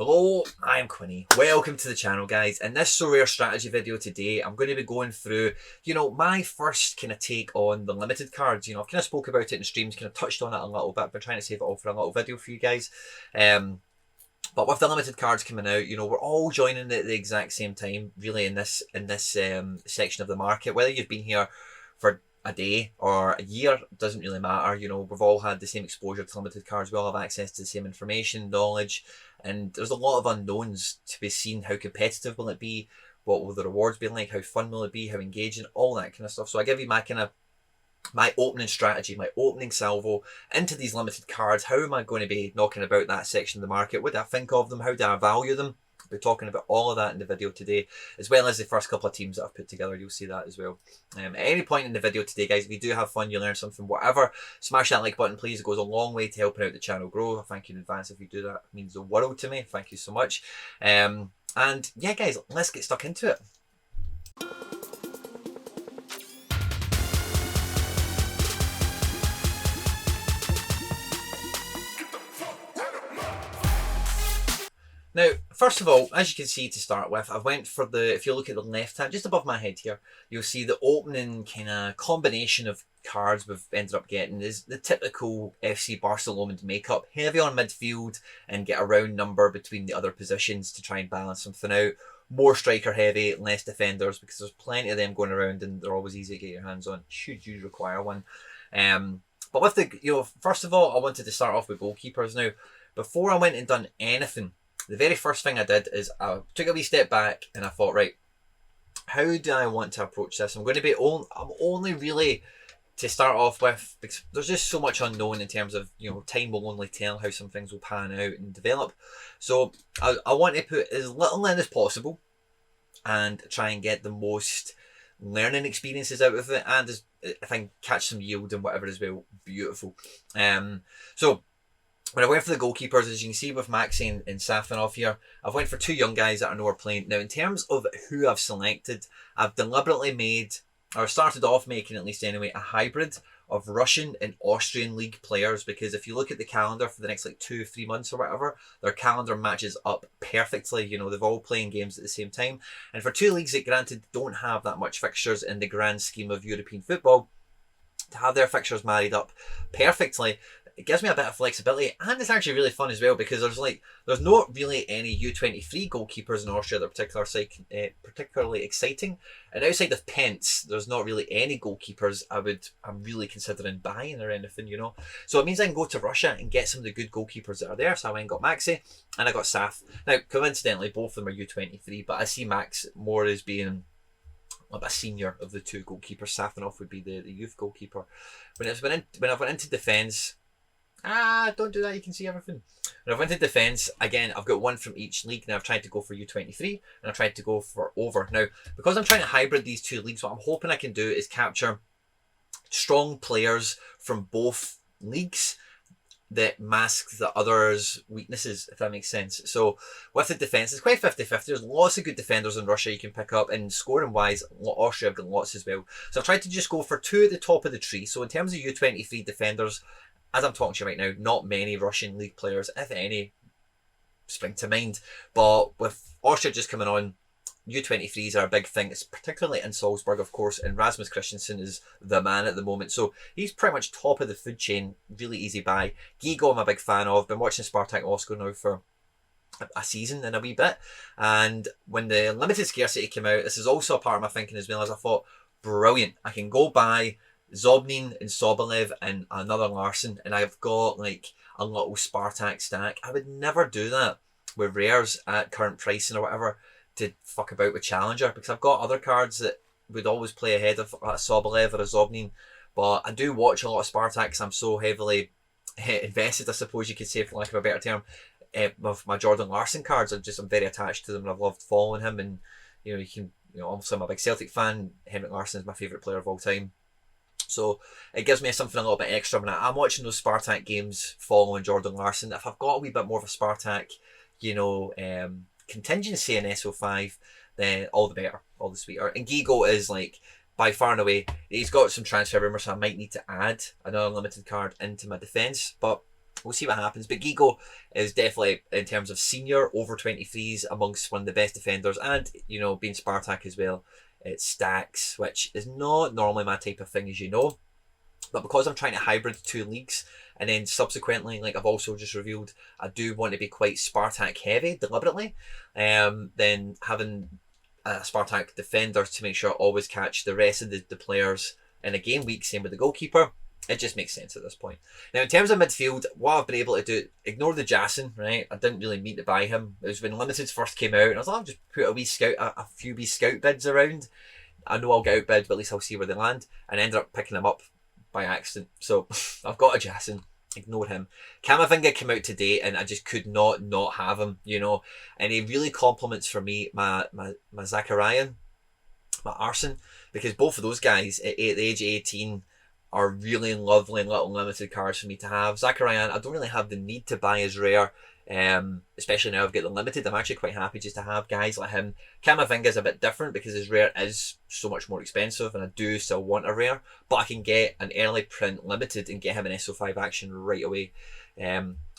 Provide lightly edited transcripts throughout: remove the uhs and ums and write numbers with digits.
Hello, I'm Quinny. Welcome to the channel, guys. In this SoRare strategy video today, I'm going to be going through, my first kind of take on the limited cards. I've kind of spoke about it in streams, kind of touched on it a little bit, but trying to save it all for a little video for you guys. But with the limited cards coming out, we're all joining at the exact same time, really, in this section of the market. Whether you've been here for a day or a year, doesn't really matter. We've all had the same exposure to limited cards. We all have access to the same information, knowledge, and there's a lot of unknowns to be seen. How competitive will it be? What will the rewards be like? How fun will it be? How engaging? All that kind of stuff. So I give you my opening strategy, my opening salvo into these limited cards. How am I going to be knocking about that section of the market? What do I think of them? How do I value them? We're talking about all of that in the video today, as well as the first couple of teams that I've put together. You'll see that as well. At any point in the video today, guys, if you do have fun, you learn something, whatever, smash that like button, please. It goes a long way to helping out the channel grow. I thank you in advance if you do that. It means the world to me. Thank you so much. And yeah, guys, let's get stuck into it. Now, first of all, as you can see to start with, I went for if you look at the left hand, just above my head here, you'll see the opening kind of combination of cards we've ended up getting is the typical FC Barcelona makeup. Heavy on midfield and get a round number between the other positions to try and balance something out. More striker heavy, less defenders, because there's plenty of them going around and they're always easy to get your hands on, should you require one. But with the, first of all, I wanted to start off with goalkeepers. Now, before I went and done anything, the very first thing I did is I took a wee step back and I thought, right, how do I want to approach this? I'm only really to start off with, because there's just so much unknown in terms of, time will only tell how some things will pan out and develop. So I want to put as little in as possible and try and get the most learning experiences out of it, and if I can catch some yield and whatever as well, beautiful. So when I went for the goalkeepers, as you can see with Maxi and Safanov here, I've went for two young guys that I know are playing. Now, in terms of who I've selected, I've deliberately started off making, at least anyway, a hybrid of Russian and Austrian league players, because if you look at the calendar for the next 2 or 3 months or whatever, their calendar matches up perfectly. They've all playing games at the same time. And for two leagues that granted don't have that much fixtures in the grand scheme of European football, to have their fixtures married up perfectly, it gives me a bit of flexibility, and it's actually really fun as well, because there's not really any U23 goalkeepers in Austria that are particularly exciting, and outside of Pence, there's not really any goalkeepers I'm really considering buying or anything, So it means I can go to Russia and get some of the good goalkeepers that are there. So I went and got Maxi and I got Saf. Now, coincidentally, both of them are U23, but I see Max more as being a senior of the two goalkeepers. Safanov would be the youth goalkeeper. When I went into defence, don't do that, you can see everything. When I went to defence, again, I've got one from each league. Now I've tried to go for U23 and I've tried to go for over. Now, because I'm trying to hybrid these two leagues, what I'm hoping I can do is capture strong players from both leagues that mask the others' weaknesses, if that makes sense. So with the defence, it's quite 50-50. There's lots of good defenders in Russia you can pick up, and scoring wise, Austria have got lots as well. So I've tried to just go for two at the top of the tree. So in terms of U23 defenders, as I'm talking to you right now, not many Russian league players, if any, spring to mind. But with Austria just coming on, U23s are a big thing. It's particularly in Salzburg, of course, and Rasmus Christensen is the man at the moment. So he's pretty much top of the food chain, really easy buy. Gigo I'm a big fan of. Been watching Spartak Moscow now for a season and a wee bit. And when the limited scarcity came out, this is also a part of my thinking as well, as I thought, brilliant. I can go buy Zobnin and Sobolev and another Larson, and I've got a little Spartak stack. I would never do that with rares at current pricing or whatever to fuck about with Challenger, because I've got other cards that would always play ahead of a Sobolev or a Zobnin. But I do watch a lot of Spartak because I'm so heavily invested, I suppose you could say, for lack of a better term, with my Jordan Larson cards. I'm very attached to them, and I've loved following him. And obviously I'm a big Celtic fan. Henrik Larsson is my favourite player of all time. So it gives me something a little bit extra when I'm watching those Spartak games following Jordan Larson. If I've got a wee bit more of a Spartak, contingency in SO5, then all the better, all the sweeter. And Gigo is by far and away, he's got some transfer rumours, so I might need to add another limited card into my defence. But We'll see what happens. But Gigo is definitely, in terms of senior over 23s, amongst one of the best defenders. And, you know, being Spartak as well, it stacks, which is not normally my type of thing, as you know. But because I'm trying to hybrid 2 leagues, and then subsequently, like I've also just revealed, I do want to be quite Spartak heavy deliberately, then having a Spartak defender to make sure I always catch the rest of the players in a game week, same with the goalkeeper. It just makes sense at this point. Now, in terms of midfield, what I've been able to do, ignore the Jason, right? I didn't really mean to buy him. It was when Limiteds first came out, and I was like, I'll just put a few wee scout bids around. I know I'll get outbid, but at least I'll see where they land. And I ended up picking him up by accident. So I've got a Jason. Ignore him. Camavinga came out today, and I just could not have him, you know. And he really compliments for me my Zacharian, my Arson, because both of those guys at the age of 18 are really lovely little limited cards for me to have. Zacharian, I don't really have the need to buy as rare, especially now I've got the limited. I'm actually quite happy just to have guys like him. Camavinga is a bit different because his rare is so much more expensive, and I do still want a rare, but I can get an early print limited and get him an SO5 action right away,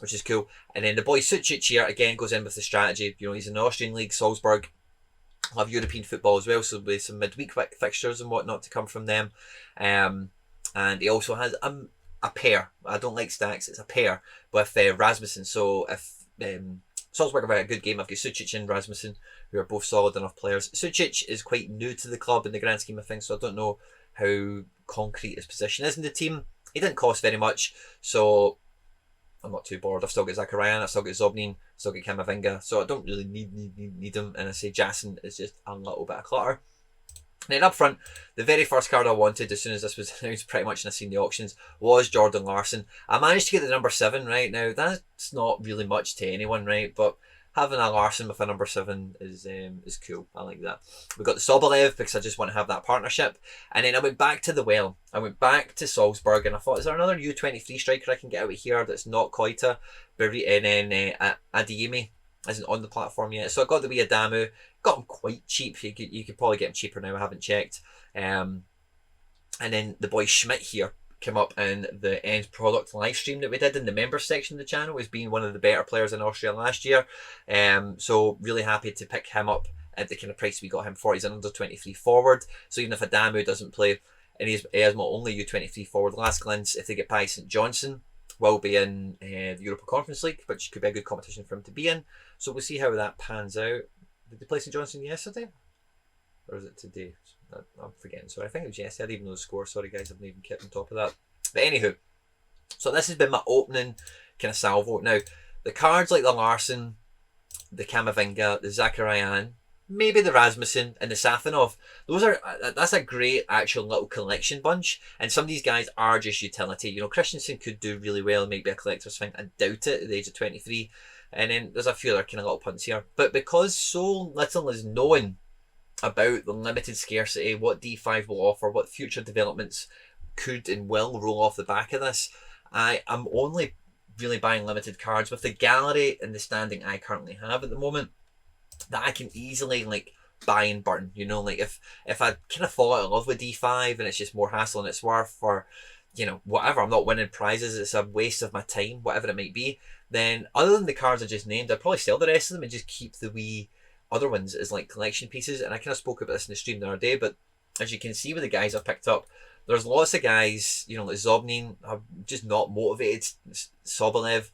which is cool. And then the boy Sucic here again goes in with the strategy. You know, he's in the Austrian league, Salzburg. Love European football as well, so there'll be some midweek fixtures and whatnot to come from them. And he also has a pair. I don't like stacks. It's a pair with Rasmussen. So if Salzburg have had a good game, I've got Sucic and Rasmussen, who are both solid enough players. Sucic is quite new to the club in the grand scheme of things, so I don't know how concrete his position is in the team. He didn't cost very much, so I'm not too bored. I've still got Zacharian, I've still got Zobnin, I've still got Camavinga, so I don't really need him. And I say Jason is just a little bit of clutter. Then up front, the very first card I wanted as soon as this was announced, pretty much, and I seen the auctions, was Jordan Larson. I managed to get the number 7 right. Now that's not really much to anyone, right? But having a Larson with a number 7 is cool. I like that. We got the Sobolev because I just want to have that partnership. And then I went back to the well. I went back to Salzburg, and I thought, is there another U23 striker I can get out of here that's not Koita? And then Adeyemi isn't on the platform yet, so I got the wee Adamu. Got him quite cheap. You could probably get him cheaper now. I haven't checked. And then the boy Schmidt here came up in the end product live stream that we did in the members section of the channel as being one of the better players in Austria last year. So really happy to pick him up at the kind of price we got him for. He's an under 23 forward, so even if Adamu doesn't play, and he is my only U23 forward, last glance, if they get by St Johnson, will be in the Europa Conference League, which could be a good competition for him to be in. So we'll see how that pans out. Did they play St Johnson yesterday? Or is it today? I'm forgetting. Sorry, I think it was yesterday. I didn't even know the score. Sorry guys, I haven't even kept on top of that. But anywho, so this has been my opening kind of salvo. Now, the cards like the Larson, the Camavinga, the Zacharian, maybe the Rasmussen and the Safanov, that's a great actual little collection bunch. And some of these guys are just utility. You know, Christensen could do really well and maybe a collector's thing. I doubt it at the age of 23. And then there's a few other kind of little punts here. But because so little is known about the limited scarcity, what D5 will offer, what future developments could and will roll off the back of this, I am only really buying limited cards with the gallery and the standing I currently have at the moment that I can easily like buy and burn. You know, like if I kind of fall out of love with D5 and it's just more hassle than it's worth, or you know, whatever, I'm not winning prizes, it's a waste of my time, whatever it might be, then other than the cards I just named, I'd probably sell the rest of them and just keep the wee other ones as like collection pieces. And I kind of spoke about this in the stream the other day, but as you can see with the guys I've picked up, there's lots of guys, you know, like Zobnin, I'm just not motivated. Sobolev,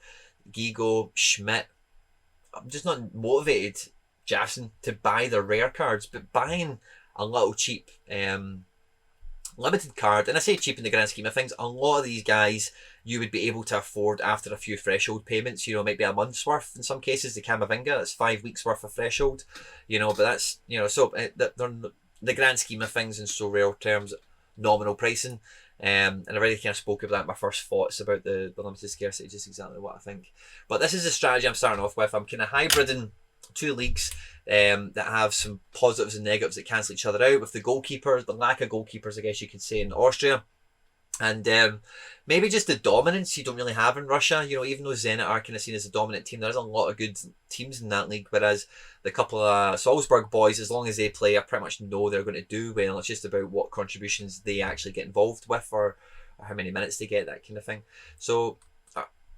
Gigo, Schmidt, I'm just not motivated, Jason, to buy the rare cards, but buying a little cheap limited card, and I say cheap in the grand scheme of things, a lot of these guys you would be able to afford after a few threshold payments, you know, maybe a month's worth in some cases. The Camavinga, that's 5 weeks worth of threshold, you know, but that's, you know, so they're the grand scheme of things in SoRare terms, nominal pricing. And I already kind of spoke about that, my first thoughts about the limited scarcity, just exactly what I think. But this is the strategy I'm starting off with. I'm kind of hybriding 2 leagues that have some positives and negatives that cancel each other out, with the goalkeepers, the lack of goalkeepers, I guess you could say, in Austria. And maybe just the dominance you don't really have in Russia. You know, even though Zenit are kind of seen as a dominant team, there's a lot of good teams in that league, whereas the couple of Salzburg boys, as long as they play, I pretty much know they're going to do well. It's just about what contributions they actually get involved with, or how many minutes they get, that kind of thing. So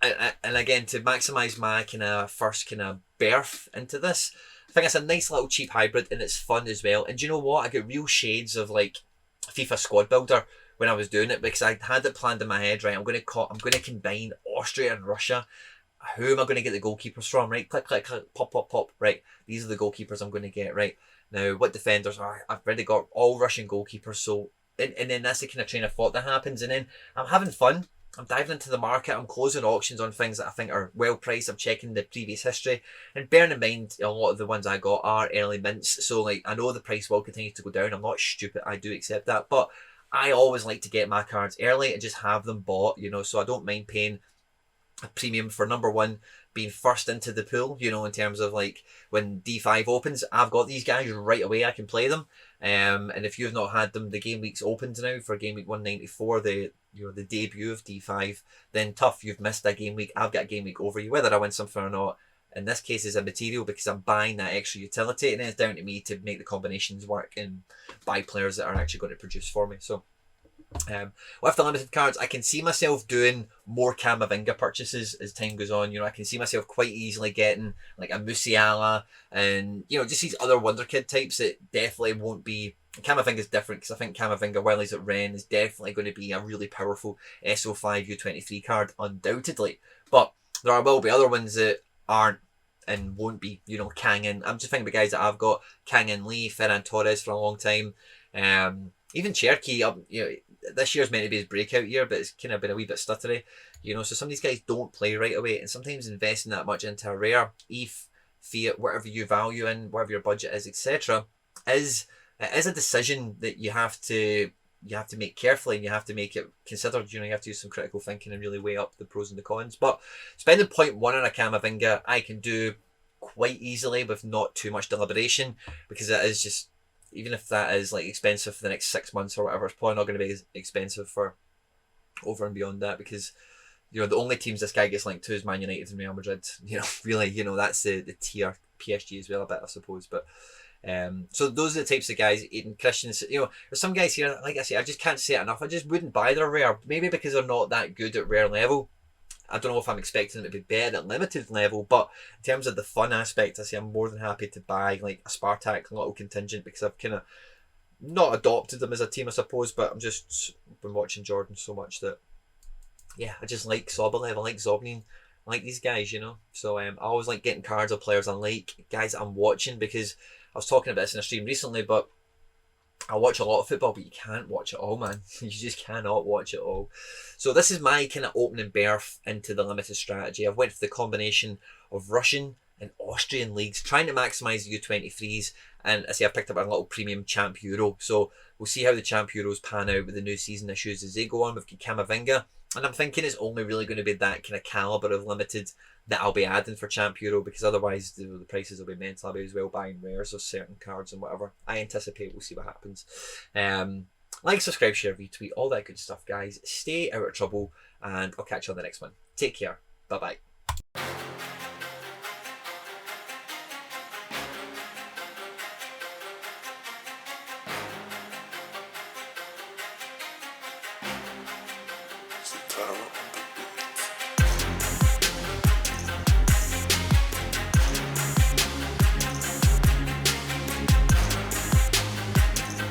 and again, to maximise my kind of first kind of berth into this, I think it's a nice little cheap hybrid and it's fun as well. And do you know what? I get real shades of like FIFA squad builder when I was doing it, because I had it planned in my head. Right, I'm going to combine Austria and Russia. Who am I going to get the goalkeepers from? Right, click, click, click, pop, pop, pop. Right, these are the goalkeepers I'm going to get. Right now, what defenders are? I've already got all Russian goalkeepers. So, and then that's the kind of train of thought that happens. And then I'm having fun. I'm diving into the market. I'm closing auctions on things that I think are well priced. I'm checking the previous history, and bearing in mind a lot of the ones I got are early mints. So like I know the price will continue to go down. I'm not stupid. I do accept that, but I always like to get my cards early and just have them bought. So I don't mind paying a premium for number one being first into the pool, in terms of like when D5 opens, I've got these guys right away, I can play them. And if you've not had them, the game week's opened now for game week 194, the debut of D5, then tough, you've missed a game week. I've got a game week over you, whether I win something or not. In this case, is a material because I'm buying that extra utility, and then it's down to me to make the combinations work and buy players that are actually going to produce for me. So with the limited cards, I can see myself doing more Camavinga purchases as time goes on. I can see myself quite easily getting like a Musiala and just these other wonder kid types that definitely won't be. Camavinga's different because I think Camavinga, while he's at Rennes, is definitely going to be a really powerful SO5 U23 card, undoubtedly. But there will be other ones that aren't and won't be. Kang In. I'm just thinking about guys that I've got: Kang In Lee, Ferran Torres for a long time. Even Cherky, this year's meant to be his breakout year, but it's kind of been a wee bit stuttery, so some of these guys don't play right away, and sometimes investing that much into a rare, ETH, fiat, whatever you value in, whatever your budget is, etc., is a decision that you have to make carefully, and you have to make it considered. You have to use some critical thinking and really weigh up the pros and the cons. But spending 0.1 on a Camavinga, I can do quite easily with not too much deliberation, because it is just, even if that is like expensive for the next 6 months or whatever, it's probably not going to be as expensive for over and beyond that, because the only teams this guy gets linked to is Man United and Real Madrid. Really, that's the tier. PSG as well a bit, I suppose. But so those are the types of guys. Aiden Christians, there's some guys here, like I say, I just can't say it enough. I just wouldn't buy their rare, maybe because they're not that good at rare level. I don't know if I'm expecting them to be better at limited level, but in terms of the fun aspect, I say I'm more than happy to buy like a Spartak little contingent, because I've kind of not adopted them as a team, I suppose, but I'm just been watching Jordan so much that, yeah, I just like Sobolev, I like Zobnin, I like these guys, So I always like getting cards of players I like, guys that I'm watching, because I was talking about this in a stream recently, but I watch a lot of football, but you can't watch it all, man. You just cannot watch it all. So this is my kind of opening berth into the limited strategy. I've went for the combination of Russian and Austrian leagues, trying to maximise the U23s. And I say I picked up a little premium Champ Euro. So we'll see how the Champ Euros pan out with the new season issues as they go on with Camavinga. And I'm thinking it's only really going to be that kind of calibre of limited that I'll be adding for Champ Euro, because otherwise the prices will be mental. I'll be as well buying rares of certain cards and whatever. I anticipate we'll see what happens. Like, subscribe, share, retweet, all that good stuff, guys. Stay out of trouble, and I'll catch you on the next one. Take care. Bye-bye. Time.